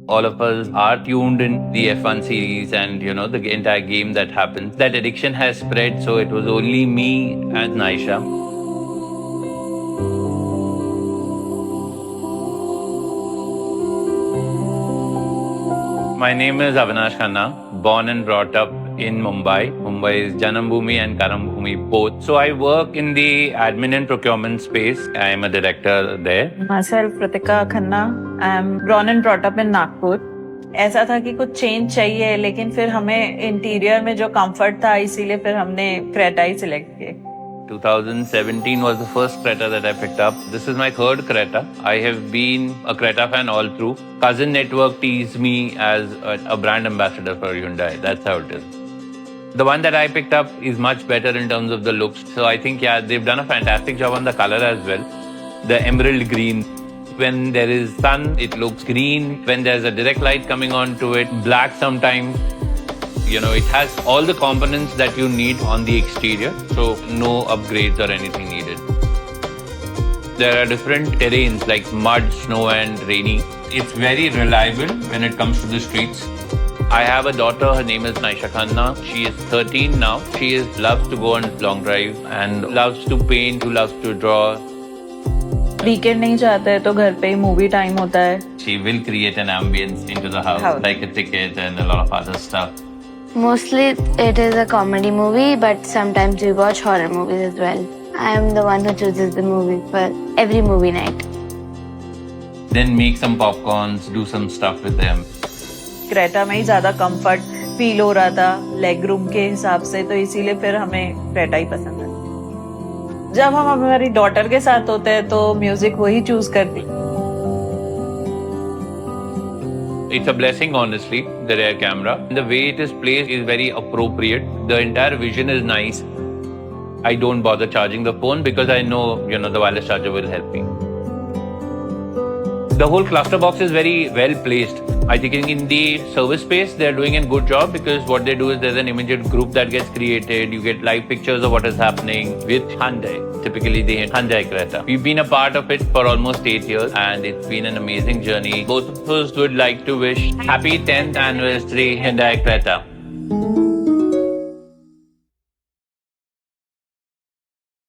All of us are tuned in the F1 series and the entire game that happens. That addiction has spread, so it was only me and Naisha. My name is Avinash Khanna, born and brought up in Mumbai. Mumbai is Janambhoomi and Karambhoomi both. So I work in the admin and procurement space. I am a director there. Myself, Pratika Khanna. I am born and brought up in Nagpur. ऐसा था कि कुछ change चाहिए, लेकिन फिर हमें interior में जो कंफर्ट था, इसीलिए फिर हमने क्रेटा ही सिलेक्ट किया. 2017 was the first Creta that I picked up. This is my third Creta. I have been a Creta fan all through. Cousin Network teased me as a brand ambassador for Hyundai. That's how it is. The one that I picked up is much better in terms of the looks. So I think, they've done a fantastic job on the color as well. The emerald green. When there is sun, it looks green. When there's a direct light coming onto it, black sometimes. It has all the components that you need on the exterior, so no upgrades or anything needed. There are different terrains like mud, snow and rainy. It's very reliable when it comes to the streets. I have a daughter, her name is Naisha Khanna. She is 13 now. She loves to go on long drives and loves to paint, loves to draw. Weekend नहीं चाहते हैं तो घर पे ही movie time होता है. She will create an ambience into the house, like a ticket and a lot of other stuff. Mostly it is a comedy movie, but sometimes we watch horror movies as well. I am the one who chooses the movie for every movie night. Then make some popcorns, do some stuff with them. Creta में ही ज्यादा comfort feel हो रहा था leg room के हिसाब से, तो इसीलिए फिर हमें क्रेटा ही पसंद है. जब हम हमारी डॉटर के साथ होते हैं तो म्यूजिक वही चूज करती. It's a blessing, honestly, the rear camera. The way it is placed is very appropriate. The entire vision is nice. I don't bother charging the phone because I know, the wireless charger will help me. The whole cluster box is very well placed. I think in the service space, they're doing a good job because what they do is there's an immediate group that gets created. You get live pictures of what is happening with Hyundai, typically the Hyundai Creta. We've been a part of it for almost 8 years and it's been an amazing journey. Both of us would like to wish happy 10th anniversary Hyundai Creta.